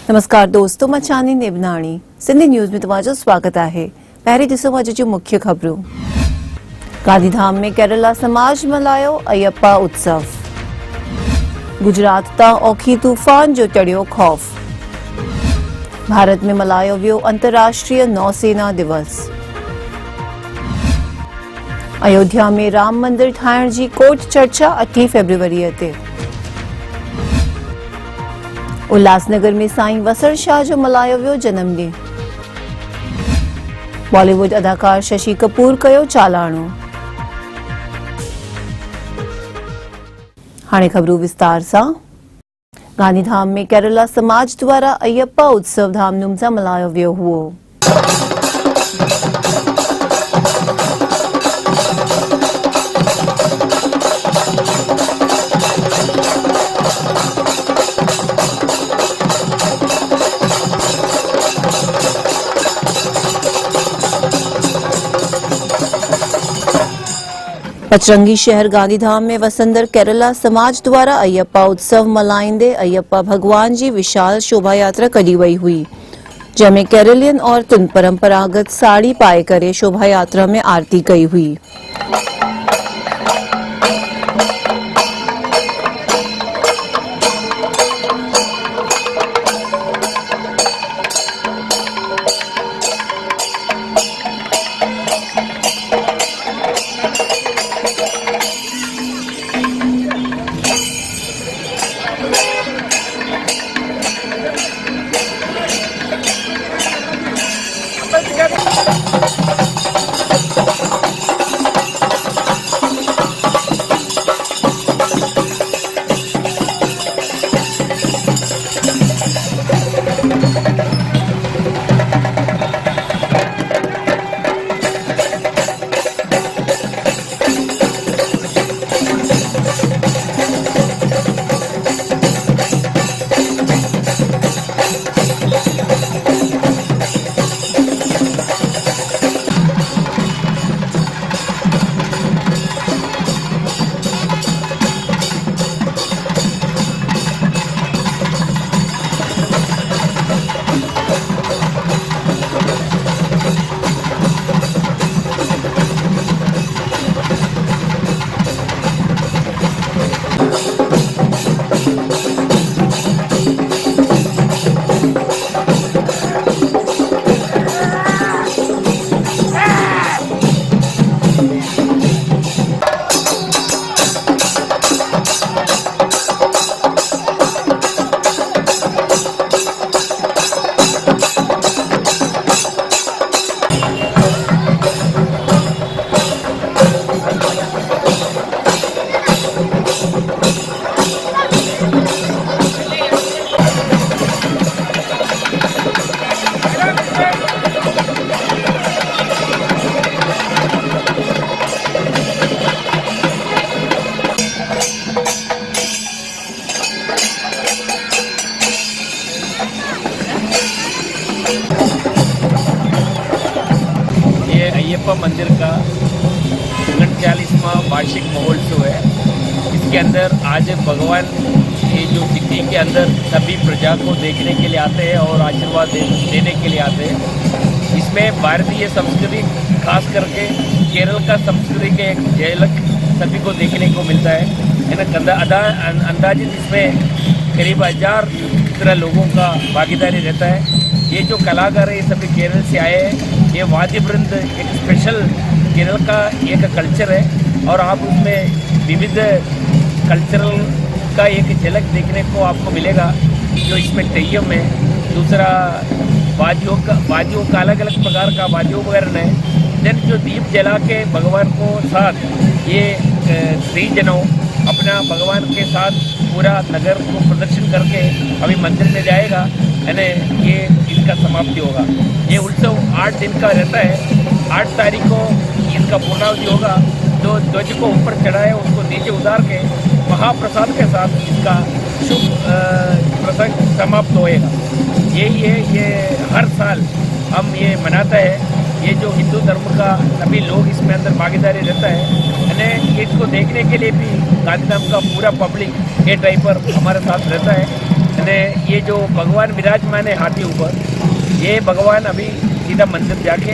नमस्कार दोस्तों, मैं चांदनी नेबनाणी सिंधी न्यूज़ में तव्हांजो स्वागत आहे। पहिरीं ॾिसो अॼु जूं मुख्य ख़बरूं। गांधीधाम में केरला समाज मल्हायो अयप्पा उत्सव। गुजरात तां औखी तूफ़ान जो टड़ियो खौफ़। भारत में मल्हायो वियो अंतर्राष्ट्रीय नौसेना दिवस। अयोध्या में राम मंदिर ठाहिण जी कोर्ट चर्चा 8 फरवरीअ ते। उल्हासनगर में साईं वसण शाह जो मल्हायो वियो जन्मॾींहुं। बॉलीवुड अदाकार शशि कपूर कयो चालाणो। हाणे ख़बरूं विस्तार सां। गांधीधाम में केरला समाज द्वारा अयप्पा उत्सव धामधूम सां मल्हायो वियो हुओ। पचरंगी शहर गांधीधाम में वसंदर केरला समाज द्वारा अयप्पा उत्सव मल्हाईंदे अयप्पा भगवान जी विशाल शोभा यात्रा कढी वई हुई, जंहिंमें केरलियन औरतुनि परंपरागत साड़ी पाए करे शोभा यात्रा में आरती कई हुई। अयप्पा मंदिर का 39वां वार्षिक महोत्सव है। इसके अंदर आज भगवान ये जो सिटी के अंदर सभी प्रजा को देखने के लिए आते हैं और आशीर्वाद देने के लिए आते हैं। इसमें भारतीय संस्कृति खास करके केरल का संस्कृति के एक झलक सभी को देखने को मिलता है। अंदाजित इसमें करीब 1000 तरह लोगों का भागीदारी रहता है। ये जो कलाकार है ये सभी केरल से आए हैं। ये वाद्य वृंद एक स्पेशल केरल का एक कल्चर है और आप उसमें विविध कल्चरल का एक झलक देखने को आपको मिलेगा। जो इसमें तेयम है, दूसरा वाद्यों का अलग अलग प्रकार का वाद्यों वगैरह है। देन जो दीप जला के भगवान को साथ ये स्त्री जनों अपना भगवान के साथ पूरा नगर को प्रदर्शन करके अभी मंदिर में जाएगा, यानी ये इसका समाप्ति होगा। ये उत्सव 8 दिन का रहता है। 8 तारीख को इसका पूर्णावधि होगा। जो ध्वज को ऊपर चढ़ाए उसको नीचे उतार के महाप्रसाद के साथ इसका शुभ प्रसंग समाप्त होएगा। यही है, ये हर साल हम ये मनाते हैं। ये जो हिंदू धर्म का सभी लोग इसमें अंदर भागीदारी रहता है। यानी इसको देखने के लिए भी गांधीधाम का पूरा पब्लिक ये टाइम पर हमारे साथ रहता है। हमने ये जो भगवान विराजमान है हाथी ऊपर, ये भगवान अभी सीधा मंदिर जाके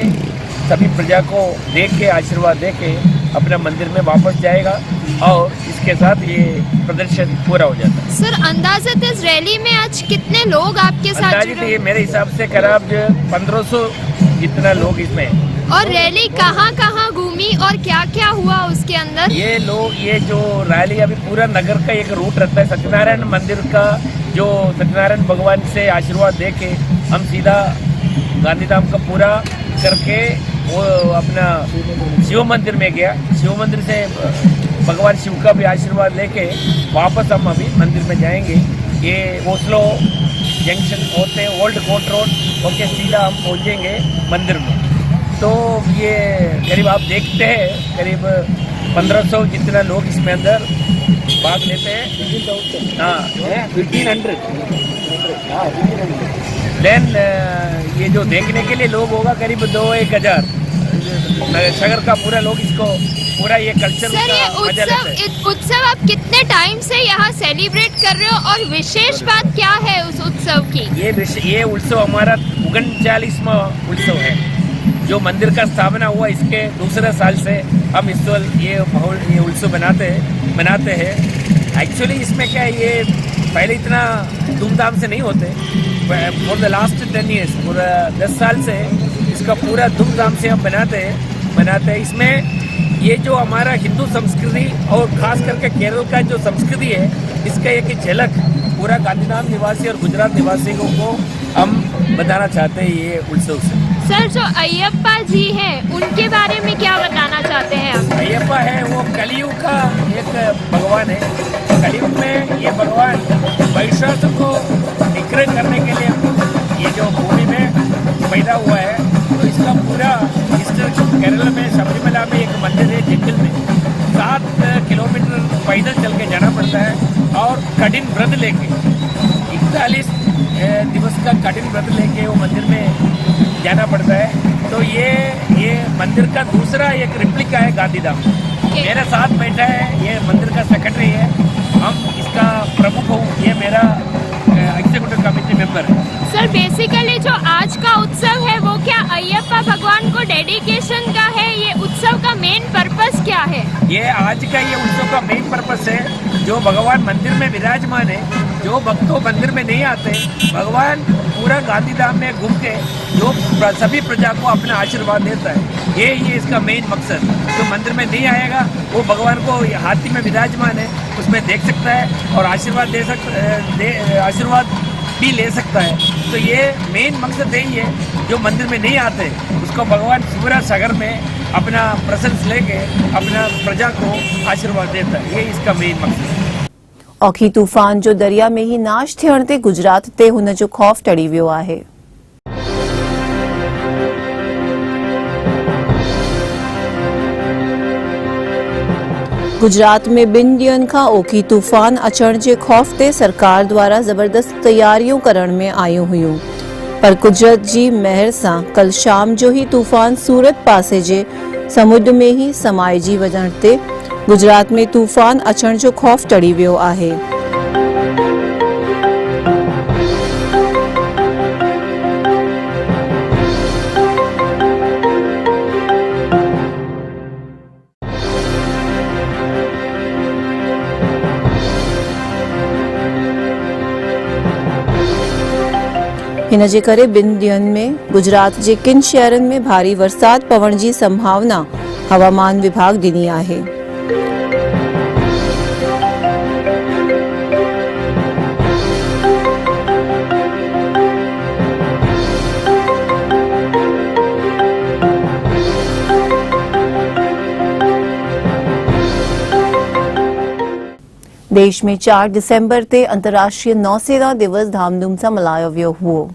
सभी प्रजा को देख के आशीर्वाद दे के अपना मंदिर में वापस जाएगा और इसके साथ ये प्रदर्शन पूरा हो जाता है। सर, अंदाज़त इस रैली में आज कितने लोग आपके साथ अंदाजित जुड़े? ये मेरे हिसाब से करीब 1500 जितना लोग इसमें हैं। और रैली कहाँ कहाँ घूमी और क्या क्या हुआ उसके अंदर? ये लोग, ये जो रैली अभी पूरा नगर का एक रूट रहता है सत्यनारायण मंदिर का, जो सत्यनारायण भगवान से आशीर्वाद दे के हम सीधा गांधीधाम का पूरा करके वो अपना शिव मंदिर में गया। शिव मंदिर से भगवान शिव का भी आशीर्वाद लेके वापस हम अभी मंदिर में जाएंगे। ये ओस्लो जंक्शन होते ओल्ड कोर्ट रोड होके सीधा हम पहुंचेंगे मंदिर में। तो ये करीब आप देखते हैं करीब 1500 जितना लोग इसमें अंदर भाग लेते हैं। हाँ, 1500 देन ये जो देखने के लिए लोग होगा करीब 2-1 हज़ार शहर का पूरा लोग इसको पूरा ये कल्चर सर, ये का मजा लेते हैं। उत्सव आप कितने टाइम से यहाँ सेलिब्रेट कर रहे हो और विशेष बात क्या है उस उत्सव की? ये उत्सव हमारा 39वां उत्सव है जो मंदिर का स्थापना हुआ। इसके दूसरे साल से हम इस ये उत्सव मनाते हैं। एक्चुअली इसमें क्या है, ये पहले इतना धूमधाम से नहीं होते। फॉर द लास्ट 10 ईयर्स, पूरा 10 साल से इसका पूरा धूमधाम से हम मनाते हैं। इसमें ये जो हमारा हिंदू संस्कृति और खास करके केरल का जो संस्कृति है, इसका एक झलक पूरा गांधीधाम निवासी और गुजरात निवासियों को हम बताना चाहते हैं ये उत्सव से। सर, जो अय्यप्पा जी हैं उनके बारे में क्या बताना चाहते हैं आप? अय्यप्पा है वो कलियुग का एक भगवान है। कलियुग में ये भगवान वैश्वासुर को निग्रह करने के लिए ये जो भूमि में पैदा हुआ है। तो इसका पूरा केरल में सबरीमला में एक मंदिर है जंगल में, 7 किलोमीटर पैदल चल के जाना पड़ता है और कठिन व्रत लेके 41 दिवस का कठिन व्रत लेके वो मंदिर में जाना पड़ता है। तो ये मंदिर का दूसरा एक रिप्लिका है गांधीधाम। मेरे साथ बैठा है, ये मंदिर का सेक्रेटरी है, हम इसका प्रमुख हूँ, ये मेरा एग्जीक्यूटिव कमेटी मेंबर है। सर, बेसिकली जो आज का उत्सव है वो क्या अय्यप्पा भगवान को डेडिकेशन का है? ये उत्सव का मेन पर्पस क्या है? ये आज का ये उत्सव का मेन पर्पस है, जो भगवान मंदिर में विराजमान है, जो भक्तों मंदिर में नहीं आते, भगवान पूरा गांधीधाम में घूम के जो सभी प्रजा को अपना आशीर्वाद देता है। ये इसका मेन मकसद। जो मंदिर में नहीं आएगा वो भगवान को हाथी में विराजमान है उसमें देख सकता है और आशीर्वाद भी ले सकता है। तो ये मेन मकसद है, ये जो मंदिर में नहीं आते उसको भगवान पूरा सागर में अपना प्रेजेंस लेके अपना प्रजा को आशीर्वाद देता है। ये इसका मेन मकसद है। औखी तूफ़ान जो दरिया में ही नाश थियण ते गुजरात ते हुन जो खौफ़ टड़ी वियो आहे। गुजरात में 2 ॾींहनि खां ओखी तूफ़ान अचण जे खौफ़ ते सरकार द्वारा ज़बरदस्त तैयारियूं करण में आयूं हुयूं, पर कुदरत जी महर सां कल शाम जो ही तूफ़ान सूरत पासे जे समुंड में ही समाइजी वञण ते गुजरात में तूफ़ान अचण जो खौफ़ टड़ी वियो आहे। हिन जे करे 2 ॾींहनि में गुजरात जे किन शहरनि में भारी बरसात पवण जी संभावना हवामान विभाग ॾिनी आहे। देश में 4 दिसंबर ते अंतर्राष्ट्रीय नौसेना दिवस धामधूम सां मल्हायो वियो हुओ।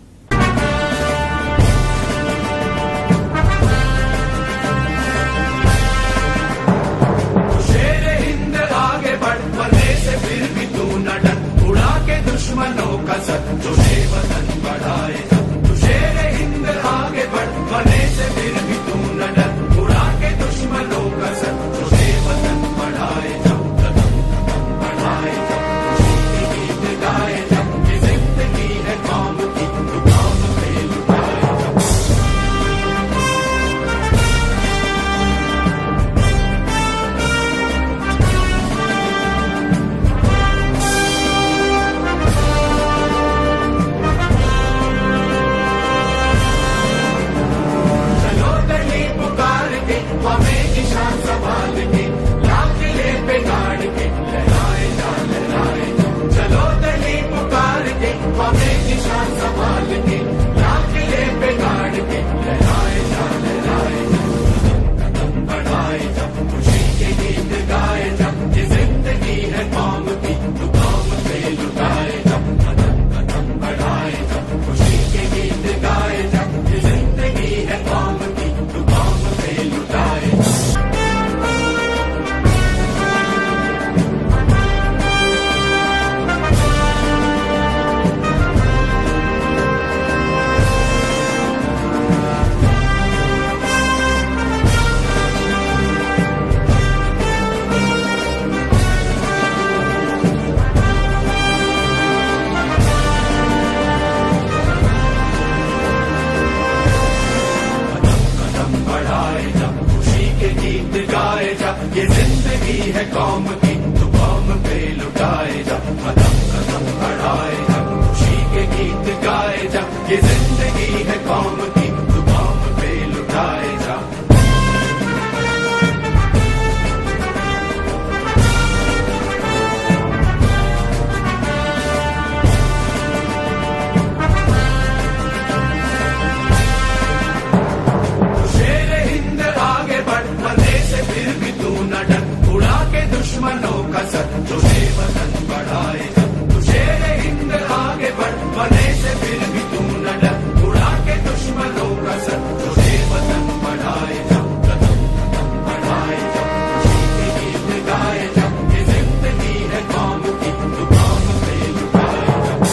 जब कदम कदम बढ़ाए जब खुशी के गीत गाए जब ये जिंदगी है कौम की तू कौम पे लुटाए जा। दुश्मनों का सर जो वतन बढ़ाए तू शेर हिंद आगे बढ़ बने से फिर भी तू न डर उड़ा के दुश्मनों का सर जो वतन बढ़ाए जब कदम कदम बढ़ाए जब खुशी के गीत गाए जब ये जिंदगी है कौम की तू कौम पे लुटाए जब।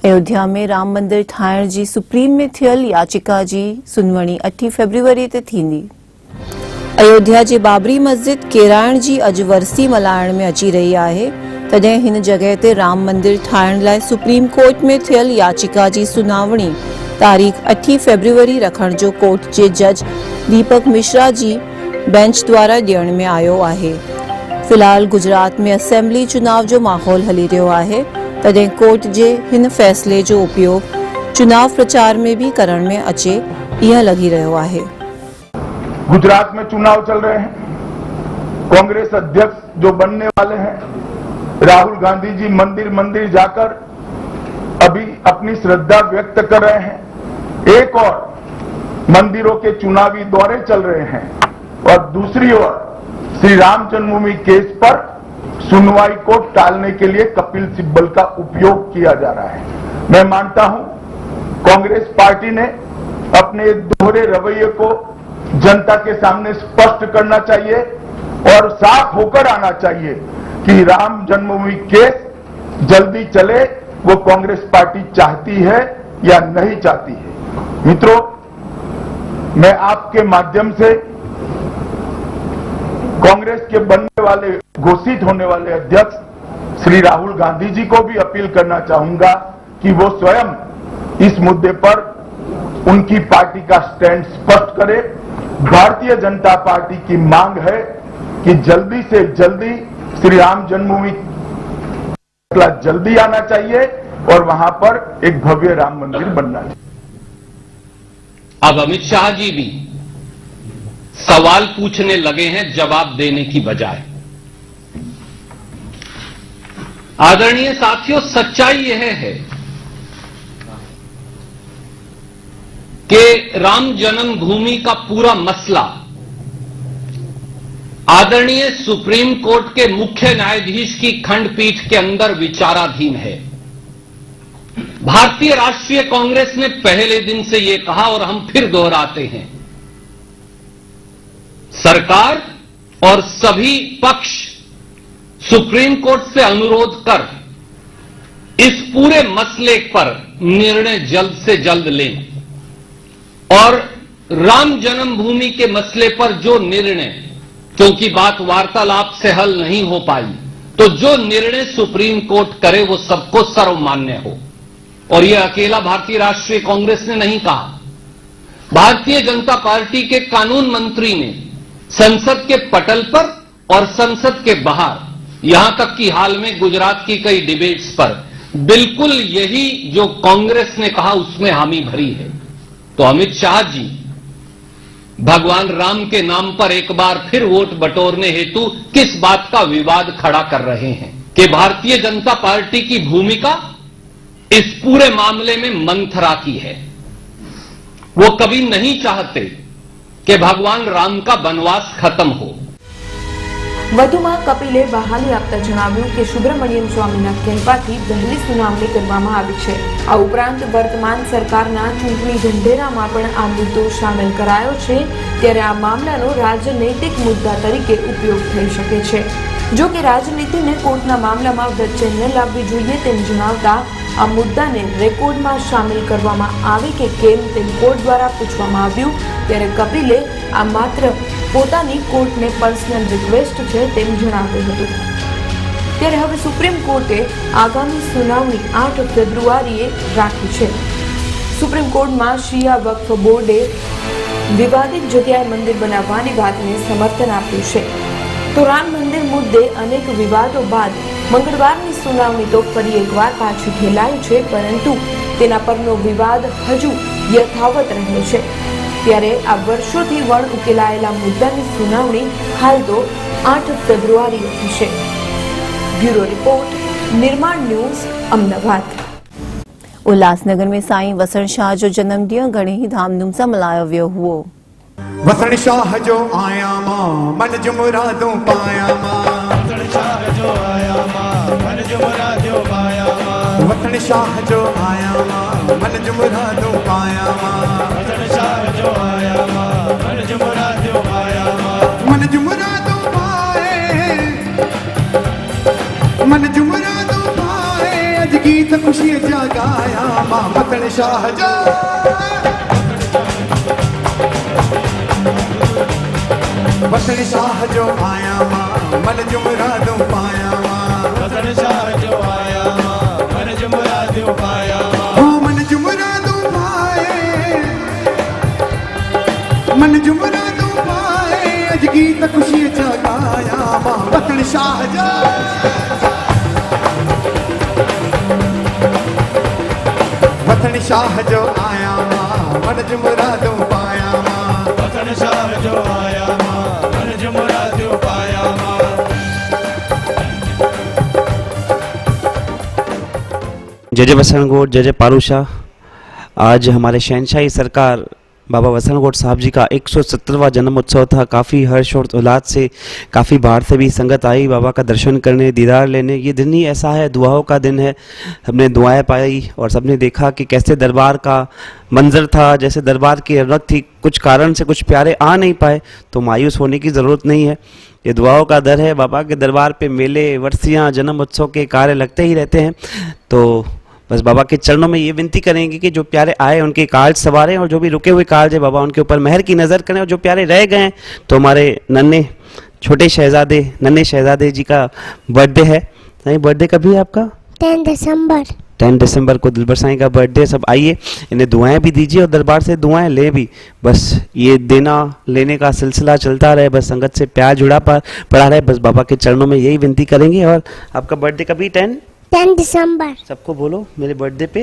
अयोध्या में राम मंदिर ठाहिण जी सुप्रीम में थियल याचिका जी सुनवणी 8 फेब्रुआरी ते थींदी। अयोध्या जे बाबरी मस्जिद केराइण जी अॼु वरसी मल्हाइण में अची रही आहे, तॾहिं हिन जॻह ते राम मंदिर ठाहिण लाइ सुप्रीम कोर्ट में थियल याचिका जी सुनावणी तारीख़ 8 फेब्रुआरी रखण जो कोर्ट जे जज दीपक मिश्रा जी बेंच द्वारा ॾियण में आयो आहे। फिलहाल गुजरात में असेंबली चुनाव जो माहौल हली रहियो आहे, तॾहिं कोर्ट जे हिन फ़ैसिले जो उपयोग चुनाव प्रचार में भी करण में अचे, ईअं लॻी रहियो आहे। गुजरात में चुनाव चल रहे हैं। कांग्रेस अध्यक्ष जो बनने वाले हैं राहुल गांधी जी मंदिर मंदिर जाकर अभी अपनी श्रद्धा व्यक्त कर रहे हैं। एक और मंदिरों के चुनावी दौरे चल रहे हैं और दूसरी ओर श्री राम जन्मभूमि केस पर सुनवाई को टालने के लिए कपिल सिब्बल का उपयोग किया जा रहा है। मैं मानता हूं कांग्रेस पार्टी ने अपने दोहरे रवैये को जनता के सामने स्पष्ट करना चाहिए और साफ होकर आना चाहिए कि राम जन्मभूमि केस जल्दी चले, वो कांग्रेस पार्टी चाहती है या नहीं चाहती है। मित्रों, मैं आपके माध्यम से कांग्रेस के बनने वाले घोषित होने वाले अध्यक्ष श्री राहुल गांधी जी को भी अपील करना चाहूंगा कि वो स्वयं इस मुद्दे पर उनकी पार्टी का स्टैंड स्पष्ट करे। भारतीय जनता पार्टी की मांग है कि जल्दी से जल्दी श्री राम जन्मभूमि जल्दी आना चाहिए और वहां पर एक भव्य राम मंदिर बनना चाहिए। अब अमित शाह जी भी सवाल पूछने लगे हैं जवाब देने की बजाय। आदरणीय साथियों, सच्चाई यह है कि राम जन्मभूमि का पूरा मसला आदरणीय सुप्रीम कोर्ट के मुख्य न्यायाधीश की खंडपीठ के अंदर विचाराधीन है। भारतीय राष्ट्रीय कांग्रेस ने पहले दिन से यह कहा और हम फिर दोहराते हैं, सरकार और सभी पक्ष सुप्रीम कोर्ट से अनुरोध कर इस पूरे मसले पर निर्णय जल्द से जल्द लें और राम जन्मभूमि के मसले पर जो निर्णय, क्योंकि बात वार्तालाप से हल नहीं हो पाई, तो जो निर्णय सुप्रीम कोर्ट करे वो सबको सर्वमान्य हो। और यह अकेला भारतीय राष्ट्रीय कांग्रेस ने नहीं कहा, भारतीय जनता पार्टी के कानून मंत्री ने संसद के पटल पर और संसद के बाहर, यहां तक कि हाल में गुजरात की कई डिबेट्स पर बिल्कुल यही जो कांग्रेस ने कहा उसमें हामी भरी है। तो अमित शाह जी भगवान राम के नाम पर एक बार फिर वोट बटोरने हेतु किस बात का विवाद खड़ा कर रहे हैं कि भारतीय जनता पार्टी की भूमिका इस पूरे मामले में मंथरा की है। वो कभी नहीं चाहते कि भगवान राम का वनवास खत्म हो। વધુમાં કપિલે બહાલી આપતા જણાવ્યું કે સુબ્રમણ્યમ સ્વામીના કહેવાથી વહેલી સુનાવણી કરવામાં આવી છે। આ ઉપરાંત વર્તમાન સરકારના ચૂંટણી ઢંઢેરામાં પણ આ મુદ્દો સામેલ કરાયો છે, ત્યારે આ મામલાનો રાજનૈતિક મુદ્દા તરીકે ઉપયોગ થઈ શકે છે। જો કે રાજનીતિને કોર્ટના મામલામાં વચ્ચે ન લાવવી જોઈએ તેમ જણાવતા આ મુદ્દાને રેકોર્ડમાં સામેલ કરવામાં આવે કે કેમ તેમ કોર્ટ દ્વારા પૂછવામાં આવ્યું, ત્યારે કપિલે આ માત્ર પોતાની કોર્ટને પર્સનલ રિક્વેસ્ટ છે તેમ જણાવ્યું હતું। ત્યારે હવે સુપ્રીમ કોર્ટે આગામી સુનાવણી 8 ફેબ્રુઆરીએ રાખી છે। સુપ્રીમ કોર્ટમાં શિયા વક્ફ બોર્ડે વિવાદિત જગ્યાએ મંદિર બનાવવાની વાતને સમર્થન આપ્યું છે। તો રામ મંદિર મુદ્દે અનેક વિવાદો બાદ મંગળવારની સુનાવણી તો ફરી એકવાર પાછી ઠેલાઈ છે, પરંતુ તેના પરનો વિવાદ હજુ યથાવત રહ્યો છે। ત્યારે આ વર્ષોથી વણ ઉકેલાયેલા મુદ્દાની સુનાવણી હાલ તો 8 ફેબ્રુઆરીએ થશે। બ્યુરો રિપોર્ટ, નિર્માણ ન્યૂઝ, અમદાવાદ। उल्लासनगर में साईं वसण शाह जो जन्मदिन घणे ही धामधूम सां मल्हायो वियो हुओ। वसण शाह जो आया मां मन जो मुरादों पाया मां, वसण शाह जो आया मां मन जो मुरादों पाया मां, वसण शाह जो आया मां मन जो मुरादों पाया मां, वसण शाह जो आया मां मन जो मुरादों पाया मां, मन जो मुरादों पाए, मन जो मुरादों पाए, अज गीत खुशी जगाया मां वसण शाह जो, वसण शाह जो आया मां मन जो मुरादों पाया मां, वसण शाह जो आया मां मन जो मुरादों पाया मां, मन जो मुरादों पाए, मन जो मुरादों पाए, अज गीत खुशी जगाया मां वसण शाह जो, वसण शाह जो आया मां मन जो मुरादों पाया मां, वसण शाह जो आया मां मन जो मुरादों पाया मां। जय जय वसणगोट, जय जय पारूशाह। आज हमारे शहनशाही सरकार बाबा वसणगोट साहब जी का 170वां जन्म उत्सव था। काफ़ी हर्ष और उल्लास से काफ़ी बाहर से भी संगत आई बाबा का दर्शन करने, दीदार लेने। ये दिन ही ऐसा है, दुआओं का दिन है। हमने दुआएं पाई और सबने देखा कि कैसे दरबार का मंजर था, जैसे दरबार की रौनक थी। कुछ कारण से कुछ प्यारे आ नहीं पाए तो मायूस होने की ज़रूरत नहीं है। ये दुआओं का दर है। बाबा के दरबार पे मेले, वर्सियाँ, जन्म उत्सव के कार्य लगते ही रहते हैं। तो बस बाबा के चरणों में ये विनती करेंगे कि जो प्यारे आए उनके कार्य सवारें और जो भी रुके हुए कार्य बाबा उनके ऊपर मेहर की नज़र करें, और जो प्यारे रह गए तो हमारे नन्हे छोटे शहजादे, नन्हे शहजादे जी का बर्थडे है। नहीं, बर्थडे कभी है आपका? 10 दिसंबर। 10 दिसंबर को दिलबर साईं का बर्थडे। सब आइए, इन्हें दुआएं भी दीजिए और दरबार से दुआएं ले भी। बस ये देना लेने का सिलसिला चलता रहे, बस संगत से प्यार जुड़ा पड़ा रहे। बस बाबा के चरणों में यही विनती करेंगे। और आपका बर्थडे कभी? 10 दिसंबर। सबको बोलो मेरे बर्थडे पे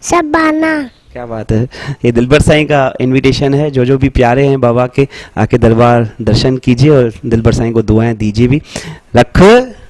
सब आना। क्या बात है। ये दिलबर साईं का इनविटेशन है। जो भी प्यारे हैं बाबा के, आके दरबार दर्शन कीजिए और दिलबर साईं को दुआएं दीजिए भी। रख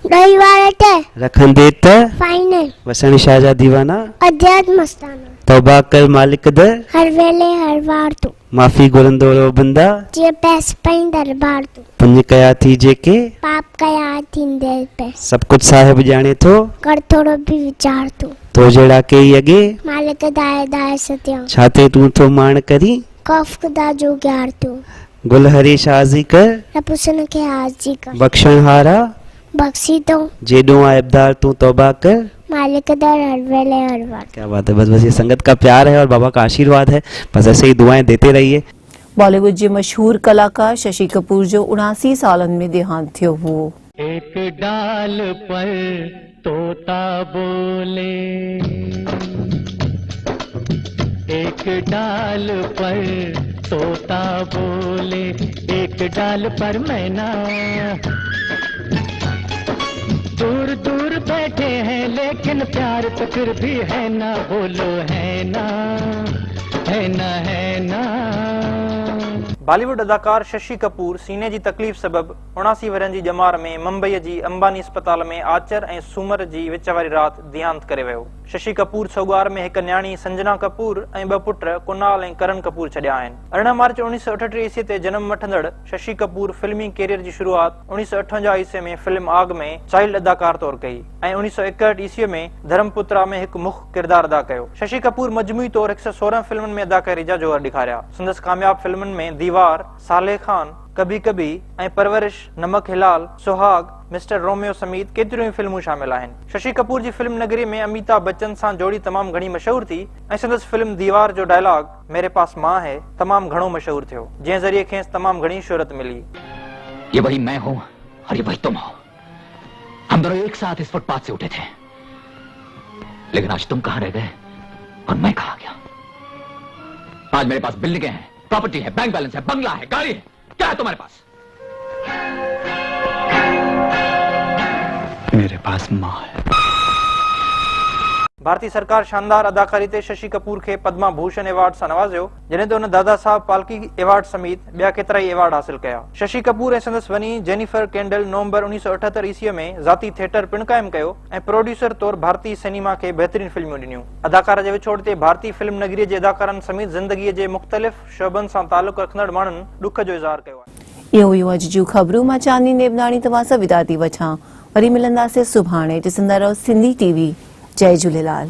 रविवार ते रखन दे त फाइनल वसण शाह जा दीवाना अध्यात्म मस्ताना तौबा कर मालिक द हर वेले हर वार तू माफ़ी घुरंदो रो बंदा जे पैस पई दरबार तू पुण्य कया थी जेके पाप कया थींदे पे सब कुछ साहिब जाने थो कर थोड़ो भी विचार तू तो जड़ा के अगे मालिक दाए दाए सत्या छाते तू थो मान करी कौफ खुदा जो ग्यार तू गुल हरी शाजी कर रपुसन के हाजी कर बख्शण हारा बख्शी तो जेडो आबदार तू तौबा कर मालिक दर हर वेले हर वार। क्या बात है, बस ये संगत का प्यार है और बाबा का आशीर्वाद है। बस ऐसे ही दुआएं देते रहिए। बॉलीवुड जे मशहूर कलाकार शशि कपूर जो 79 सालन में देहांत थियो हुओ। एक डाल पर तोता बोले, एक डाल पर तोता बोले, एक डाल पर मैना दूर दूर बैठे हैं लेकिन प्यार तो फिर भी है ना, बोलो है ना, है ना, है ना। बॉलीवुड अदाकार शशि कपूर सीने जी तकलीफ़ सबब 79 वरनि जी ॼमार में मुंबई जी अंबानी अस्पताल में आचर ऐं सूमर जी विच वारी राति देहांत करे वियो। शशि कपूर सोगार में हिकु न्याणी संजना कपूर ऐं 2 पुट कुनाल ऐं करण कपूर छॾिया आहिनि। 18 मार्च 1938 ईस्वी ते जनम वठंदड़ शशि कपूर फिल्मी कैरियर जी शुरूआत 1958 ईस्वी में फिल्म आग में चाइल्ड अदाकार तौर कई ऐं 1961 ईस्वी में धर्मपुत्रा में हिकु मुख्य किरदार अदा कयो। शशि कपूर मजमूई तौर 116 फिल्मनि में अदाकारी जा जोहर ॾेखारिया। संदसि कामयाब फिल्मनि में दीवार, साले खान, कभी कभी ऐं परवरिश, नमक हिलाल, सुहाग, मिस्टर रोमियो समेत केतिरियूं ई फिल्मूं शामिल आहिनि। शशि कपूर जी फिल्म नगरी में अमिताभ बच्चन सां जोड़ी तमामु घणी मशहूर थी ऐं संदसि फिल्म दीवार जो डायलॉग मेरे पास मां है तमामु घणो मशहूर थियो, जंहिं ज़रिए खेसि तमामु घणी शोहरत मिली। ये वही मैं हूं और ये वही तुम हो। हम दोनों एक साथ इस फुटपाथ से उठे थे, लेकिन आज तुम कहां रह गए और मैं कहां गया। आज मेरे पास बिल्डिंगें हैं, प्रॉपर्टी है, बैंक बैलेंस है, बंगला है, गाड़ी है, क्या है तुम्हारे पास? मेरे पास मां है। भारतीय सरकार शानदार अदाकारी ते शशि कपूर खे पद्मा भूषण अवार्ड सां नवाज़ियो, जॾहिं त हुन दादा साहब फाल्के अवार्ड समेत ॿिया केतिरा ई अवार्ड हासिल कया। शशि कपूर ऐं संदसि वनी जेनिफर केंडल नवंबर 1978 ईस्वी में ज़ाती थिएटर पिणु क़ाइमु कयो ऐं प्रोड्यूसर तौर भारतीय सिनेमा खे बहितरीन फिल्मूं ॾिनियूं। अदाकार जे विछोड़ ते भारतीय फिल्म नगरीअ जे अदाकारनि समेत ज़िंदगीअ जे मुख़्तलिफ़ शोबनि सां तालुक़ रखंदड़ माण्हुनि ॾुख जो इज़हार कयो आहे। इहो हुयूं अॼु जूं ख़बरूं। मां चांदनी नेबनाणी तव्हां सां विदा थी वठां। वरी मिलंदासीं सुभाणे। ॾिसंदा रहो सिंधी टीवी। जय झूलेलाल।